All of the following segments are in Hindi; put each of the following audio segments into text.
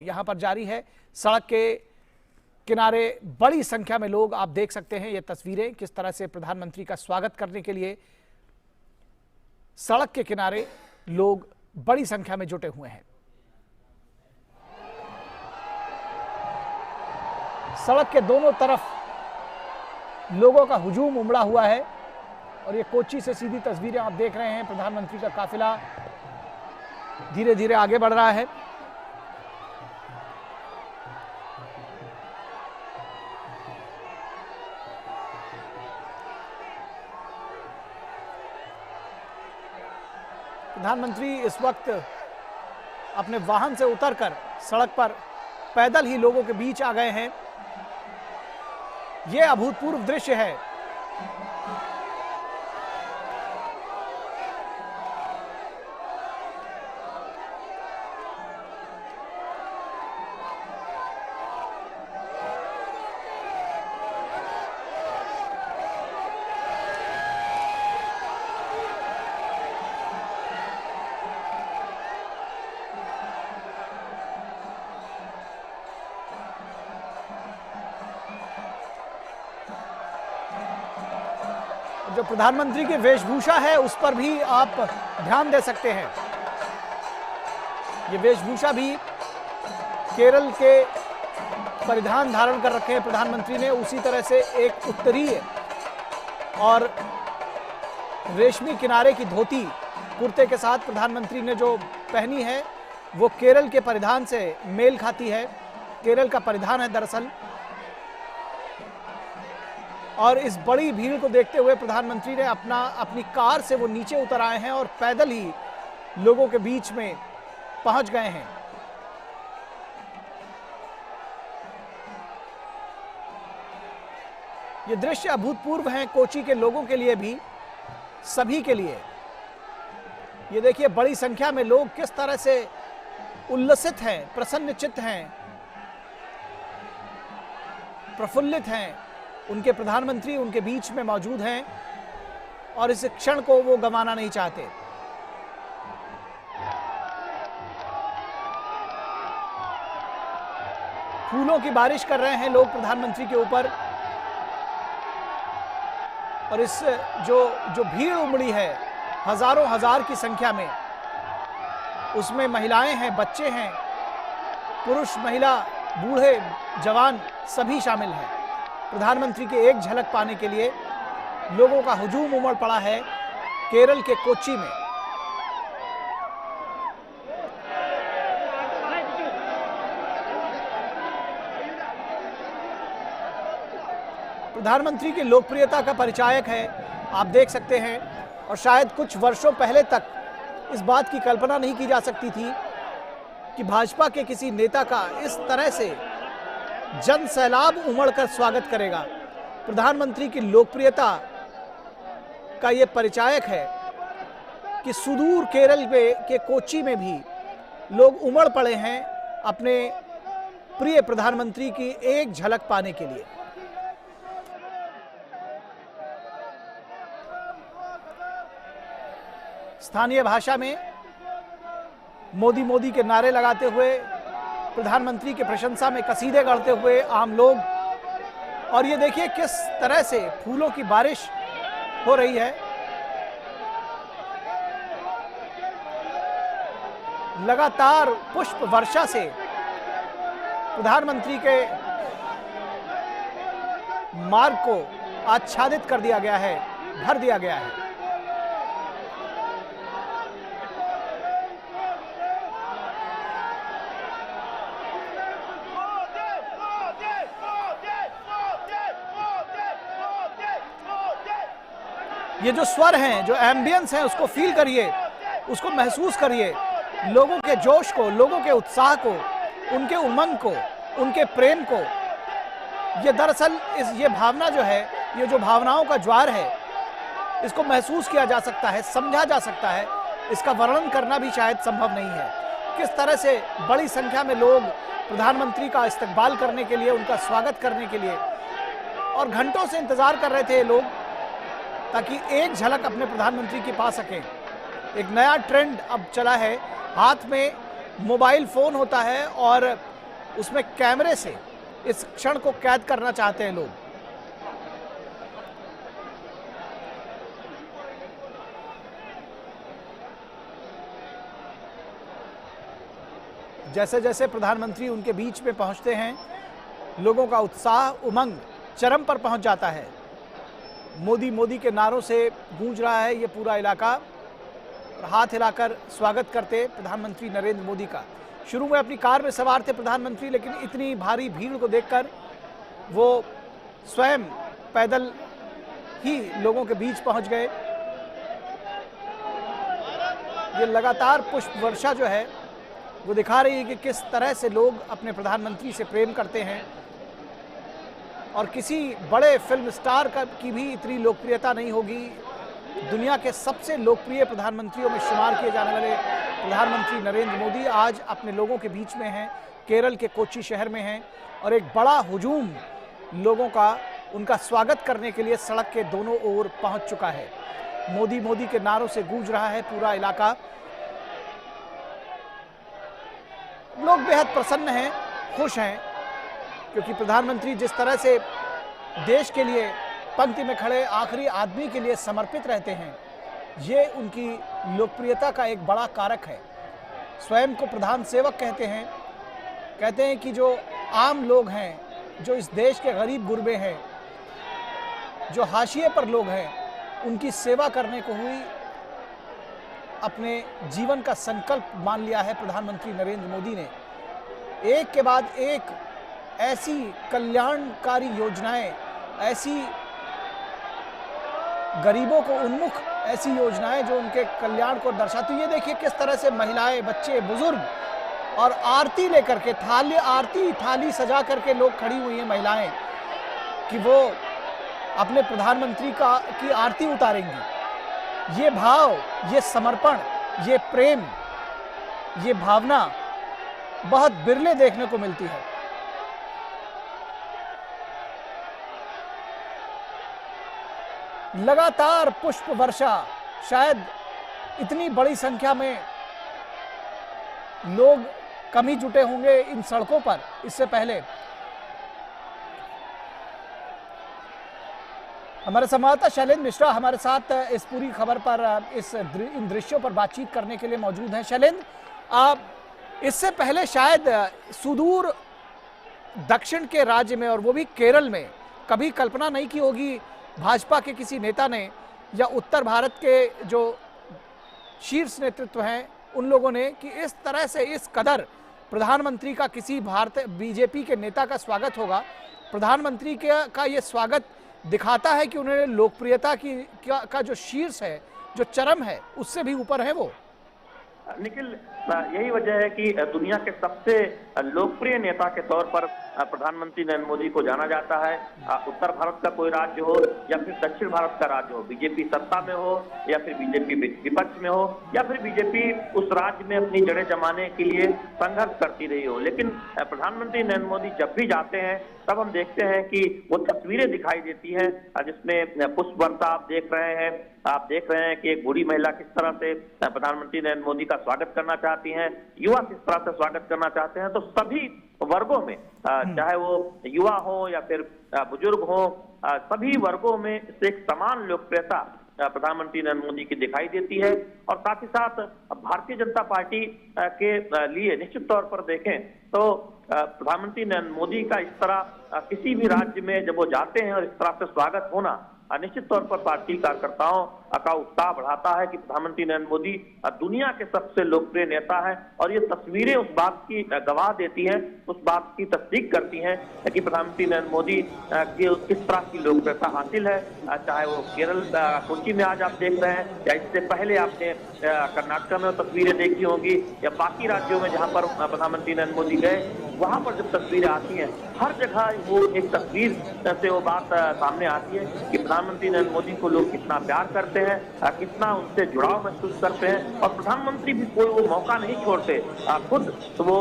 यहां पर जारी है। सड़क के किनारे बड़ी संख्या में लोग, आप देख सकते हैं ये तस्वीरें, किस तरह से प्रधानमंत्री का स्वागत करने के लिए सड़क के किनारे लोग बड़ी संख्या में जुटे हुए हैं। सड़क के दोनों तरफ लोगों का हुजूम उमड़ा हुआ है और ये कोच्चि से सीधी तस्वीरें आप देख रहे हैं। प्रधानमंत्री का काफिला धीरे धीरे आगे बढ़ रहा है। प्रधानमंत्री इस वक्त अपने वाहन से उतरकर सड़क पर पैदल ही लोगों के बीच आ गए हैं। यह अभूतपूर्व दृश्य है। जो प्रधानमंत्री की वेशभूषा है उस पर भी आप ध्यान दे सकते हैं। ये वेशभूषा भी केरल के परिधान धारण कर रखे हैं प्रधानमंत्री ने। उसी तरह से एक उत्तरीय और रेशमी किनारे की धोती कुर्ते के साथ प्रधानमंत्री ने जो पहनी है वो केरल के परिधान से मेल खाती है। केरल का परिधान है दरअसल। और इस बड़ी भीड़ को देखते हुए प्रधानमंत्री ने अपनी कार से वो नीचे उतर आए हैं और पैदल ही लोगों के बीच में पहुंच गए हैं। ये दृश्य अभूतपूर्व हैं कोच्चि के लोगों के लिए भी, सभी के लिए। ये देखिए बड़ी संख्या में लोग किस तरह से उल्लसित हैं, प्रसन्नचित्त हैं, प्रफुल्लित हैं। उनके प्रधानमंत्री उनके बीच में मौजूद हैं और इस क्षण को वो गंवाना नहीं चाहते। फूलों की बारिश कर रहे हैं लोग प्रधानमंत्री के ऊपर। और इस जो भीड़ उमड़ी है हजारों हजार की संख्या में, उसमें महिलाएं हैं, बच्चे हैं, पुरुष, महिला, बूढ़े, जवान सभी शामिल हैं। प्रधानमंत्री के एक झलक पाने के लिए लोगों का हुजूम उमड़ पड़ा है केरल के कोच्चि में। प्रधानमंत्री की लोकप्रियता का परिचायक है, आप देख सकते हैं। और शायद कुछ वर्षों पहले तक इस बात की कल्पना नहीं की जा सकती थी कि भाजपा के किसी नेता का इस तरह से जन सैलाब उमड़कर स्वागत करेगा। प्रधानमंत्री की लोकप्रियता का यह परिचायक है कि सुदूर केरल के कोच्चि में भी लोग उमड़ पड़े हैं अपने प्रिय प्रधानमंत्री की एक झलक पाने के लिए। स्थानीय भाषा में मोदी मोदी के नारे लगाते हुए, प्रधानमंत्री की प्रशंसा में कसीदे गाते हुए आम लोग। और ये देखिए किस तरह से फूलों की बारिश हो रही है। लगातार पुष्प वर्षा से प्रधानमंत्री के मार्ग को आच्छादित कर दिया गया है, भर दिया गया है। ये जो स्वर हैं, जो एम्बियंस हैं, उसको फील करिए, उसको महसूस करिए। लोगों के जोश को, लोगों के उत्साह को, उनके उमंग को, उनके प्रेम को। ये दरअसल ये भावना जो है, ये जो भावनाओं का ज्वार है, इसको महसूस किया जा सकता है, समझा जा सकता है। इसका वर्णन करना भी शायद संभव नहीं है। किस तरह से बड़ी संख्या में लोग प्रधानमंत्री का इस्तकबाल करने के लिए, उनका स्वागत करने के लिए, और घंटों से इंतजार कर रहे थे ये लोग ताकि एक झलक अपने प्रधानमंत्री की पा सकें। एक नया ट्रेंड अब चला है, हाथ में मोबाइल फ़ोन होता है और उसमें कैमरे से इस क्षण को कैद करना चाहते हैं लोग। जैसे जैसे प्रधानमंत्री उनके बीच में पहुंचते हैं, लोगों का उत्साह, उमंग चरम पर पहुंच जाता है। मोदी मोदी के नारों से गूंज रहा है ये पूरा इलाका और हाथ हिलाकर स्वागत करते प्रधानमंत्री नरेंद्र मोदी का। शुरू में अपनी कार में सवार थे प्रधानमंत्री, लेकिन इतनी भारी भीड़ को देखकर वो स्वयं पैदल ही लोगों के बीच पहुंच गए। ये लगातार पुष्प वर्षा जो है वो दिखा रही है कि किस तरह से लोग अपने प्रधानमंत्री से प्रेम करते हैं, और किसी बड़े फिल्म स्टार की भी इतनी लोकप्रियता नहीं होगी। दुनिया के सबसे लोकप्रिय प्रधानमंत्रियों में शुमार किए जाने वाले प्रधानमंत्री नरेंद्र मोदी आज अपने लोगों के बीच में हैं, केरल के कोच्चि शहर में हैं, और एक बड़ा हुजूम लोगों का उनका स्वागत करने के लिए सड़क के दोनों ओर पहुंच चुका है। मोदी मोदी के नारों से गूंज रहा है पूरा इलाका। लोग बेहद प्रसन्न हैं, खुश हैं, क्योंकि प्रधानमंत्री जिस तरह से देश के लिए पंक्ति में खड़े आखिरी आदमी के लिए समर्पित रहते हैं, ये उनकी लोकप्रियता का एक बड़ा कारक है। स्वयं को प्रधान सेवक कहते हैं कि जो आम लोग हैं, जो इस देश के गरीब गुरबे हैं, जो हाशिए पर लोग हैं, उनकी सेवा करने को हुई अपने जीवन का संकल्प मान लिया है प्रधानमंत्री नरेंद्र मोदी ने। एक के बाद एक ऐसी कल्याणकारी योजनाएं, ऐसी गरीबों को उन्मुख ऐसी योजनाएं जो उनके कल्याण को दर्शाती। ये देखिए किस तरह से महिलाएं, बच्चे, बुजुर्ग और आरती लेकर के थाली सजा करके लोग खड़ी हुई हैं महिलाएं कि वो अपने प्रधानमंत्री की आरती उतारेंगी। ये भाव, ये समर्पण, ये प्रेम, ये भावना बहुत बिरले देखने को मिलती है। लगातार पुष्प वर्षा, शायद इतनी बड़ी संख्या में लोग कम ही जुटे होंगे इन सड़कों पर इससे पहले। हमारे संवाददाता शैलेंद्र मिश्रा हमारे साथ इस पूरी खबर पर, इन दृश्यों पर बातचीत करने के लिए मौजूद हैं। शैलेंद्र, इससे पहले शायद सुदूर दक्षिण के राज्य में, और वो भी केरल में, कभी कल्पना नहीं की होगी भाजपा के किसी नेता ने या उत्तर भारत के जो शीर्ष नेतृत्व हैं उन लोगों ने, कि इस तरह से इस कदर प्रधानमंत्री का किसी बीजेपी के नेता का स्वागत होगा। प्रधानमंत्री का ये स्वागत दिखाता है कि उन्होंने लोकप्रियता का जो शीर्ष है, जो चरम है, उससे भी ऊपर है वो। निखिल, यही वजह है कि दुनिया के सबसे लोकप्रिय नेता के तौर पर प्रधानमंत्री नरेंद्र मोदी को जाना जाता है। उत्तर भारत का कोई राज्य हो या फिर दक्षिण भारत का राज्य हो, बीजेपी सत्ता में हो या फिर बीजेपी विपक्ष में हो, या फिर बीजेपी उस राज्य में अपनी जड़ें जमाने के लिए संघर्ष करती रही हो, लेकिन प्रधानमंत्री नरेंद्र मोदी जब भी जाते हैं तब हम देखते हैं कि वो तस्वीरें दिखाई देती हैं जिसमें पुष्प वर्षा आप देख रहे हैं कि एक बूढ़ी महिला किस तरह से प्रधानमंत्री नरेंद्र मोदी का स्वागत करना चाहती हैं, युवा किस तरह से स्वागत करना चाहते हैं। तो सभी वर्गों में, चाहे वो युवा हो या फिर बुजुर्ग हो, सभी वर्गों में एक समान लोकप्रियता प्रधानमंत्री नरेंद्र मोदी की दिखाई देती है। और साथ ही साथ भारतीय जनता पार्टी के लिए निश्चित तौर पर देखें तो प्रधानमंत्री नरेंद्र मोदी का इस तरह किसी भी राज्य में जब वो जाते हैं और इस तरह से स्वागत होना निश्चित तौर पर पार्टी कार्यकर्ताओं का उत्साह बढ़ाता है कि प्रधानमंत्री नरेंद्र मोदी दुनिया के सबसे लोकप्रिय नेता है। और ये तस्वीरें उस बात की गवाह देती हैं, उस बात की तस्दीक करती हैं कि प्रधानमंत्री नरेंद्र मोदी की किस तरह की लोकप्रियता हासिल है। चाहे वो केरल कोच्चि में आज आप देख रहे हैं, या इससे पहले आपने कर्नाटक में तस्वीरें देखी होंगी, या बाकी राज्यों में जहां पर प्रधानमंत्री नरेंद्र मोदी गए वहां पर जब तस्वीरें आती हैं, हर जगह वो एक तस्वीर से वो बात सामने आती है कि प्रधानमंत्री नरेंद्र मोदी को लोग कितना प्यार करते हैं, कितना उनसे जुड़ाव महसूस करते हैं। और प्रधानमंत्री भी कोई वो मौका नहीं छोड़ते, खुद वो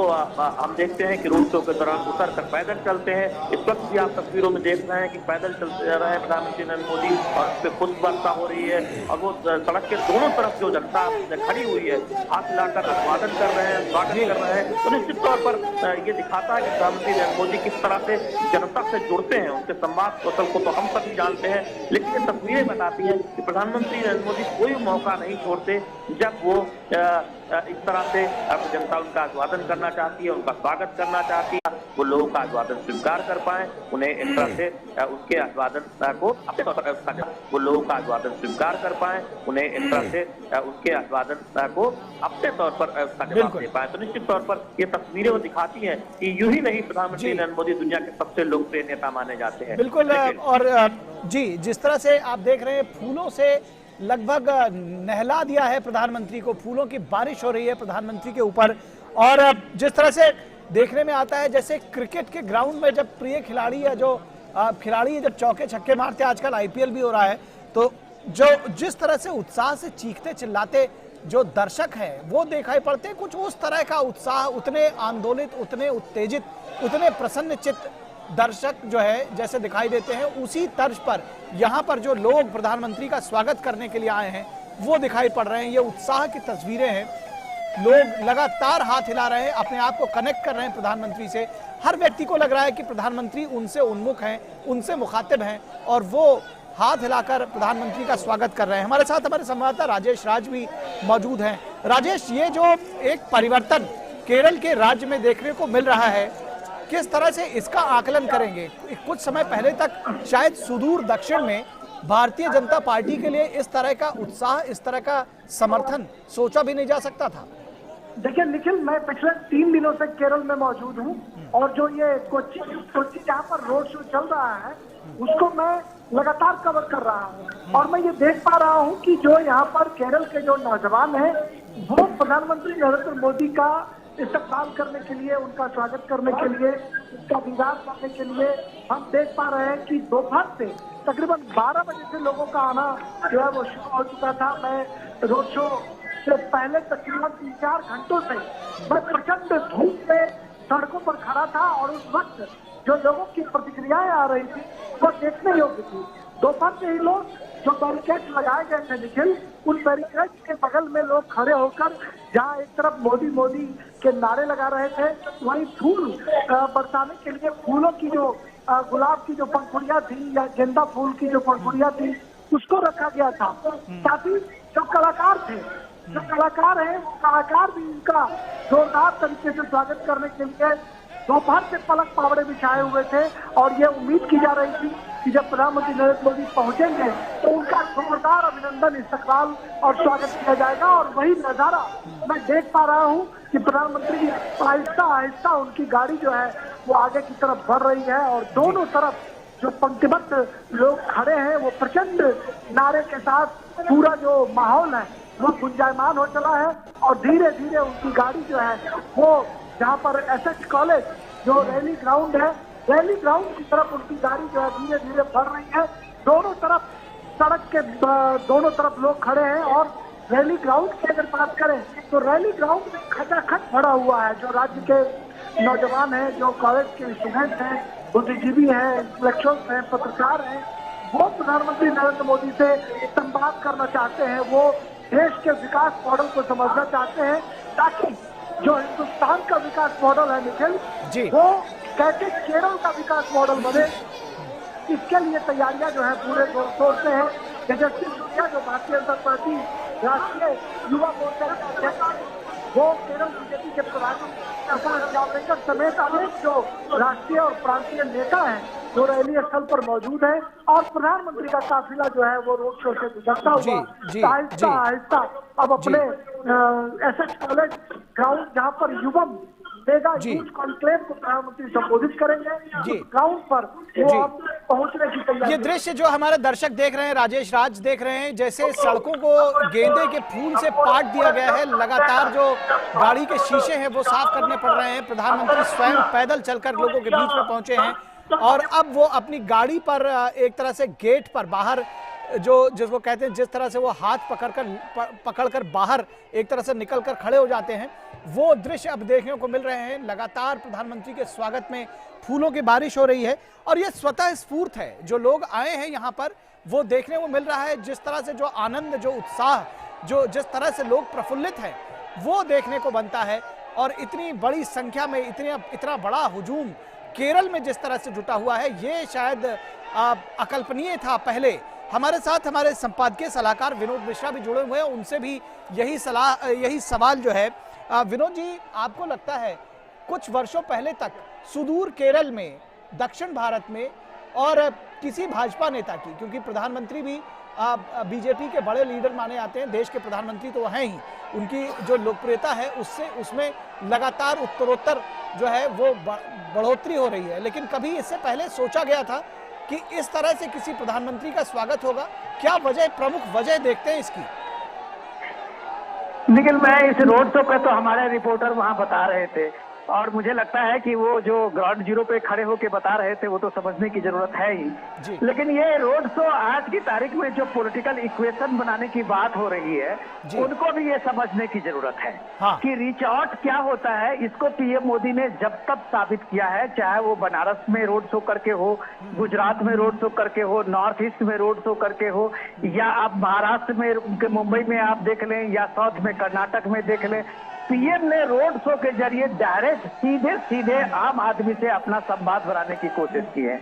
हम देखते हैं कि रोड शो के दौरान उतर कर पैदल चलते हैं। इस वक्त भी आप तस्वीरों में देख रहे हैं कि पैदल चलते रहे हैं प्रधानमंत्री नरेंद्र मोदी, और उस पर पुष्प वर्षा हो रही है, और वो सड़क के दोनों तरफ जो जनता खड़ी हुई है हाथ हिलाकर अभिवादन कर रहे हैं, स्वागत कर रहे हैं। तो निश्चित तौर पर ये दिखाता है कि प्रधानमंत्री नरेंद्र मोदी किस तरह से जनता से जुड़ते हैं। उनके संवाद कौशल को तो हम सभी जानते हैं, लेकिन ये तस्वीरें बताती हैं कि प्रधानमंत्री नरेंद्र मोदी कोई मौका नहीं छोड़ते जब वो इस तरह से जनता उनका अभिवादन करना चाहती है, उनका स्वागत करना चाहती है, वो लोगों का अभिवादन स्वीकार कर पाए, उन्हें एक तरह से उसके अभिवादन को अपने तौर पर वो लोगों का अभिवादन स्वीकार कर पाए, उन्हें एक तरह से उसके अभिवादन को अपने तौर पर जवाब दे पाए। तो निश्चित तौर पर ये तस्वीरें वो दिखाती हैं कि यूं ही नहीं प्रधानमंत्री नरेंद्र मोदी दुनिया के सबसे लोकप्रिय नेता माने जाते हैं। बिल्कुल। और जी, जिस तरह से आप देख रहे हैं, फूलों से लगभग नहला दिया है प्रधानमंत्री को, फूलों की बारिश हो रही है प्रधानमंत्री के ऊपर। और जिस तरह से देखने में आता है जैसे क्रिकेट के ग्राउंड में जब प्रिय खिलाड़ी या जो खिलाड़ी जब चौके छक्के मारते, आजकल आईपीएल भी हो रहा है, तो जो जिस तरह से उत्साह से चीखते चिल्लाते जो दर्शक हैं वो दिखाई पड़ते हैं, कुछ उस तरह का उत्साह, उतने आंदोलित, उतने उत्तेजित, उतने प्रसन्न चित्त दर्शक जो है जैसे दिखाई देते हैं, उसी तर्ज पर यहाँ पर जो लोग प्रधानमंत्री का स्वागत करने के लिए आए हैं वो दिखाई पड़ रहे हैं। ये उत्साह की तस्वीरें हैं, लोग लगातार हाथ हिला रहे हैं, अपने आप को कनेक्ट कर रहे हैं प्रधानमंत्री से। हर व्यक्ति को लग रहा है कि प्रधानमंत्री उनसे उन्मुख हैं, उनसे मुखातिब हैं और वो हाथ हिलाकर प्रधानमंत्री का स्वागत कर रहे हैं। हमारे साथ हमारे संवाददाता राजेश राज भी मौजूद हैं। राजेश, ये जो एक परिवर्तन केरल के राज्य में देखने को मिल रहा है, किस तरह से इसका आकलन करेंगे? कुछ समय पहले तक शायद सुदूर दक्षिण में भारतीय जनता पार्टी के लिए इस तरह का उत्साह, इस तरह का समर्थन सोचा भी नहीं जा सकता था। देखिए निखिल, मैं पिछले 3 दिनों से केरल में मौजूद हूँ और जो ये कोच्चि जहाँ पर रोड शो चल रहा है उसको मैं लगातार कवर कर रहा हूँ और मैं ये देख पा रहा हूँ कि जो यहाँ पर केरल के जो नौजवान हैं वो प्रधानमंत्री नरेंद्र मोदी का इस्तकबाल करने के लिए, उनका स्वागत करने के लिए, उसका दीदार करने के लिए हम देख पा रहे हैं कि दोपहर से तकरीबन 12 बजे से लोगों का आना जो है वो शुरू हो चुका था। मैं रोड शो से पहले तकरीबन 3-4 घंटों से मैं प्रचंड धूप में सड़कों पर खड़ा था और उस वक्त जो लोगों की प्रतिक्रियाएं आ रही थी वो देखने योग्य थी। दोपहर से ही लोग जो बैरिकेड लगाए गए थे निखिल, उन बैरिकेड के बगल में लोग खड़े होकर जहाँ एक तरफ मोदी मोदी के नारे लगा रहे थे, वहीं फूल बरसाने के लिए फूलों की जो गुलाब की जो पंखुड़ियाँ थी या गेंदा फूल की जो पंखुड़ियाँ थी उसको रखा गया था। साथ ही जो कलाकार थे, जो कलाकार हैं, वो कलाकार भी उनका जोरदार तरीके से स्वागत करने के लिए दोपहर से पलक पावड़े बिछाए हुए थे और ये उम्मीद की जा रही थी कि जब प्रधानमंत्री नरेंद्र मोदी पहुंचेंगे तो उनका जोरदार अभिनंदन, इस्तकबाल और स्वागत किया जाएगा। और वही नजारा मैं देख पा रहा हूं कि प्रधानमंत्री आहिस्ता आहिस्ता उनकी गाड़ी जो है वो आगे की तरफ बढ़ रही है और दोनों तरफ जो पंक्तिबद्ध लोग खड़े हैं वो प्रचंड नारे के साथ पूरा जो माहौल है वो गुंजायमान हो चला है और धीरे धीरे उनकी गाड़ी जो है वो जहाँ पर एसएच कॉलेज जो रैली ग्राउंड है, रैली ग्राउंड की तरफ उनकी गाड़ी जो है धीरे धीरे बढ़ रही है। दोनों तरफ सड़क के दोनों तरफ लोग खड़े हैं और रैली ग्राउंड की अगर बात करें तो रैली ग्राउंड में खचाखच भरा हुआ है। जो राज्य के नौजवान हैं, जो कॉलेज के स्टूडेंट हैं, बुद्धिजीवी हैं, इंटेलेक्चुअल्स हैं, पत्रकार हैं, वो प्रधानमंत्री नरेंद्र मोदी से संवाद करना चाहते हैं। वो देश के विकास मॉडल को समझना चाहते हैं ताकि जो हिंदुस्तान का विकास मॉडल है निखिल, वो कैसे केरल का विकास मॉडल बने, इसके लिए तैयारियां जो है पूरे जोर शोर से है। तेजस्वी सूर्या जो भारतीय जनता पार्टी राष्ट्रीय युवा मोर्चा के अध्यक्ष, वो केरल बीजेपी के प्रधान प्रकाश जावड़ेकर समेत अनेक जो राष्ट्रीय और प्रांतीय नेता हैं जो रैली स्थल पर मौजूद है और प्रधानमंत्री का काफिला जो है वो रोड शो से गुजरता हुआ आहिस्ता आहिस्ता अब अपने एसएच कॉलेज ग्राउंड जहाँ पर युवम मेगा यूथ कॉन्क्लेव को प्रधानमंत्री संबोधित करेंगे, ग्राउंड पर वो अब पहुंचने की तैयारी। ये दृश्य जो हमारे दर्शक देख रहे हैं, राजेश राज देख रहे हैं, जैसे सड़कों को गेंदे के फूल से पाट दिया गया है। लगातार जो गाड़ी के शीशे हैं वो साफ करने पड़ रहे हैं। प्रधानमंत्री स्वयं पैदल चलकर लोगों के बीच में पहुंचे हैं और अब वो अपनी गाड़ी पर एक तरह से गेट पर बाहर जो जिसको कहते हैं, जिस तरह से वो हाथ पकड़कर बाहर एक तरह से निकलकर खड़े हो जाते हैं, वो दृश्य अब देखने को मिल रहे हैं। लगातार प्रधानमंत्री के स्वागत में फूलों की बारिश हो रही है और ये स्वतः स्फूर्त है। जो लोग आए हैं यहाँ पर वो देखने को मिल रहा है, जिस तरह से जो आनंद, जो उत्साह, जो जिस तरह से लोग प्रफुल्लित हैं वो देखने को बनता है। और इतनी बड़ी संख्या में इतना बड़ा हुजूम केरल में जिस तरह से जुटा हुआ है, ये शायद अकल्पनीय था पहले। हमारे साथ हमारे संपादकीय सलाहकार विनोद मिश्रा भी जुड़े हुए हैं, उनसे भी यही सवाल जो है। विनोद जी, आपको लगता है कुछ वर्षों पहले तक सुदूर केरल में, दक्षिण भारत में, और किसी भाजपा नेता की, क्योंकि प्रधानमंत्री भी बीजेपी के बड़े लीडर माने जाते हैं, देश के प्रधानमंत्री तो हैं ही, उनकी जो लोकप्रियता है उसमें लगातार उत्तरोत्तर जो है वो बढ़ोतरी हो रही है, लेकिन कभी इससे पहले सोचा गया था कि इस तरह से किसी प्रधानमंत्री का स्वागत होगा? क्या वजह, प्रमुख वजह देखते हैं इसकी? लेकिन मैं इस रोड शो पे तो हमारे रिपोर्टर वहां बता रहे थे, और मुझे लगता है कि वो जो ग्राउंड जीरो पे खड़े होके बता रहे थे वो तो समझने की जरूरत है ही। लेकिन ये रोड शो आज की तारीख में जो पॉलिटिकल इक्वेशन बनाने की बात हो रही है, उनको भी ये समझने की जरूरत है कि रीच आउट क्या होता है। इसको पीएम मोदी ने जब तक साबित किया है, चाहे वो बनारस में रोड शो करके हो, गुजरात में रोड शो करके हो, नॉर्थ ईस्ट में रोड शो करके हो, या आप महाराष्ट्र में, मुंबई में आप देख लें, या साउथ में कर्नाटक में देख लें, पीएम ने रोड शो के जरिए डायरेक्ट सीधे आम आदमी से अपना संवाद बनाने की कोशिश की है।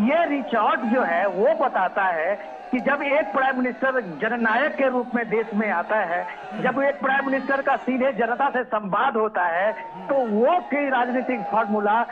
ये रीच आउट जो है वो बताता है कि जब एक प्राइम मिनिस्टर जननायक के रूप में देश में आता है, जब एक प्राइम मिनिस्टर का सीधे जनता से संवाद होता है, तो वो कोई राजनीतिक फॉर्मूला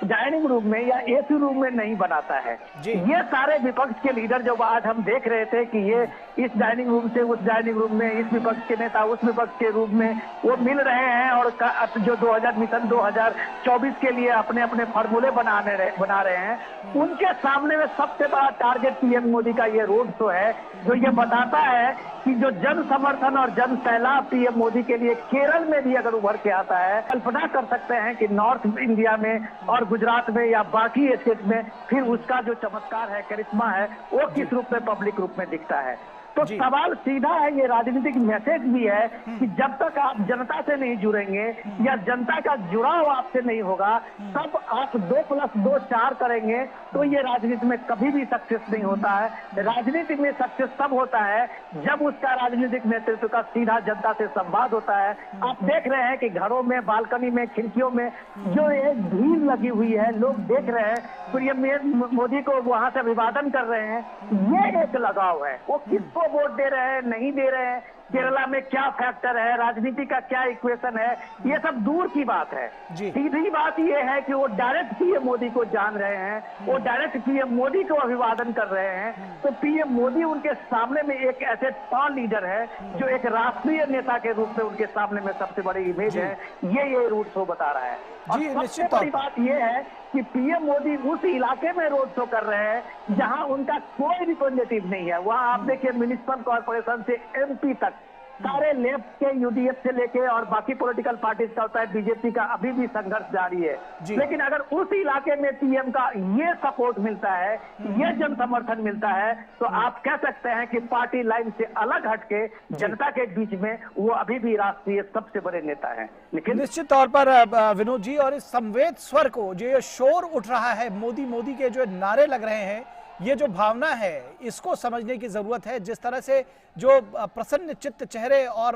डाइनिंग रूम में या एसी रूम में नहीं बनाता है। ये सारे विपक्ष के लीडर जब आज हम देख रहे थे कि ये इस डाइनिंग रूम से उस डाइनिंग रूम में, इस विपक्ष के नेता उस विपक्ष के रूप में वो मिल रहे हैं, और जो 2024 के लिए अपने अपने फॉर्मूले बना रहे हैं, उनके सामने में सबसे बड़ा टारगेट पीएम मोदी का ये रोड शो है, जो ये बताता है कि जो जन समर्थन और जन सैलाब पीएम मोदी के लिए केरल में भी अगर उभर के आता है, कल्पना कर सकते हैं कि नॉर्थ इंडिया में और गुजरात में या बाकी स्टेट में फिर उसका जो चमत्कार है, करिश्मा है, वो किस रूप में, पब्लिक रूप में दिखता है। तो सवाल सीधा है, ये राजनीतिक मैसेज भी है कि जब तक आप जनता से नहीं जुड़ेंगे या जनता का जुड़ाव आपसे नहीं होगा, तब आप 2+2 4 करेंगे तो ये राजनीति में कभी भी सक्सेस नहीं होता है। राजनीति में सक्सेस तब होता है जब उसका राजनीतिक नेतृत्व का सीधा जनता से संवाद होता है। आप देख रहे हैं कि घरों में, बालकनी में, खिड़कियों में जो एक भीड़ लगी हुई है, लोग देख रहे हैं, पीएम मोदी को वहां से अभिवादन कर रहे हैं। ये एक लगाव है। वो किसको वोट दे रहे हैं, नहीं दे रहे हैं, केरला में क्या फैक्टर है, राजनीति का क्या इक्वेशन है, ये सब दूर की बात है। सीधी बात ये है कि वो डायरेक्ट पीएम मोदी को जान रहे हैं, वो डायरेक्ट पीएम मोदी को अभिवादन कर रहे हैं। तो पीएम मोदी उनके सामने में एक ऐसे टॉल लीडर है जो एक राष्ट्रीय नेता के रूप में उनके सामने में सबसे बड़ी इमेज है। ये रूट शो बता रहा है। और सबसे बड़ी बात यह है कि पीएम मोदी उस इलाके में रोड शो कर रहे हैं जहां उनका कोई रिप्रेजेंटेटिव नहीं है। वहां आप देखिए, म्युनिसिपल कॉर्पोरेशन से एमपी तक सारे लेफ्ट के, यूडीएफ से लेके और बाकी पॉलिटिकल पार्टीज का होता है, बीजेपी का अभी भी संघर्ष जारी है। लेकिन अगर उस इलाके में पीएम का ये सपोर्ट मिलता है, ये जन समर्थन मिलता है, तो आप कह सकते हैं कि पार्टी लाइन से अलग हटके जनता के बीच में वो अभी भी राष्ट्रीय सबसे बड़े नेता है। लेकिन निश्चित तौर पर विनोद जी, और इस संवेद स्वर को, जो ये शोर उठ रहा है, मोदी मोदी के जो नारे लग रहे हैं, ये जो भावना है, इसको समझने की जरूरत है। जिस तरह से जो प्रसन्न चित्त चेहरे, और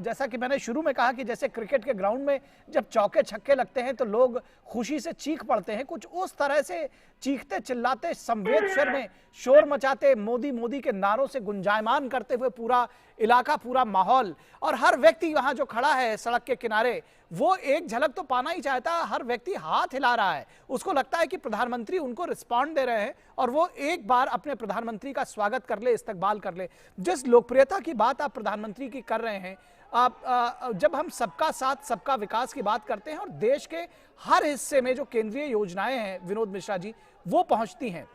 जैसा कि मैंने शुरू में कहा कि जैसे क्रिकेट के ग्राउंड में जब चौके छक्के लगते हैं तो लोग खुशी से चीख पड़ते हैं, कुछ उस तरह से चीखते चिल्लाते, संवेद स्वर में शोर मचाते, मोदी मोदी के नारों से गुंजायमान करते हुए पूरा इलाका, पूरा माहौल, और हर व्यक्ति वहां जो खड़ा है सड़क के किनारे, वो एक झलक तो पाना ही चाहता है। हर व्यक्ति हाथ हिला रहा है, उसको लगता है कि प्रधानमंत्री उनको रिस्पॉन्ड दे रहे हैं और वो एक बार अपने प्रधानमंत्री का स्वागत कर ले, इस्तकबाल कर ले। जिस लोकप्रियता की बात आप प्रधानमंत्री की कर रहे हैं, जब हम सबका साथ सबका विकास की बात करते हैं और देश के हर हिस्से में जो केंद्रीय योजनाएं हैं विनोद मिश्रा जी, वो पहुंचती हैं,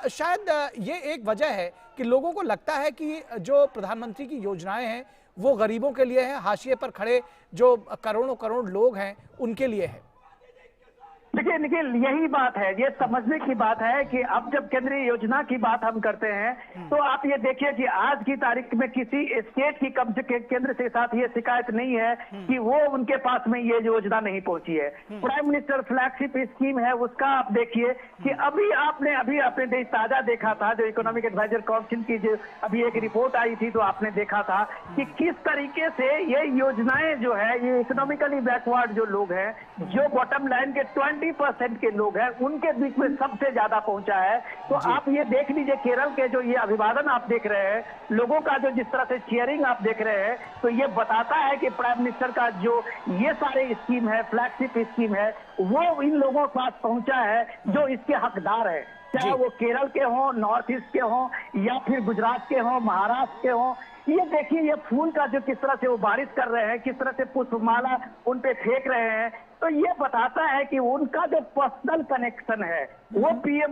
शायद ये एक वजह है कि लोगों को लगता है कि जो प्रधानमंत्री की योजनाएं हैं वो गरीबों के लिए है, हाशिए पर खड़े जो करोड़ों करोड़ लोग हैं उनके लिए है। देखिए निखिल, यही बात है, ये समझने की बात है कि अब जब केंद्रीय योजना की बात हम करते हैं तो आप ये देखिए कि आज की तारीख में किसी स्टेट की कम से केंद्र के साथ ये शिकायत नहीं है कि वो उनके पास में ये योजना नहीं पहुंची है। प्राइम मिनिस्टर फ्लैगशिप स्कीम है, उसका आप देखिए कि अभी आपने ताजा देखा था, जो इकोनॉमिक एडवाइजर काउंसिल की जो अभी एक रिपोर्ट आई थी, तो आपने देखा था कि किस तरीके से ये योजनाएं जो है, ये इकोनॉमिकली बैकवर्ड जो लोग हैं, जो बॉटम लाइन के 20% के लोग हैं, उनके बीच में सबसे ज्यादा पहुंचा है। तो आप ये देख लीजिए, केरल के जो ये अभिवादन आप देख रहे हैं, लोगों का जो जिस तरह से चीयरिंग आप देख रहे हैं, तो ये बताता है कि प्राइम मिनिस्टर का जो ये सारे स्कीम है, फ्लैगशिप स्कीम है, वो इन लोगों के पास पहुंचा है जो इसके हकदार है, चाहे वो केरल के हों, नॉर्थ ईस्ट के हों, या फिर गुजरात के हों, महाराष्ट्र के हों। ये देखिए, ये फूल का जो किस तरह से वो बारिश कर रहे हैं, किस तरह से पुष्पमाला उन पे फेंक रहे हैं, तो ये बताता है कि उनका जो पर्सनल कनेक्शन है वो पीएम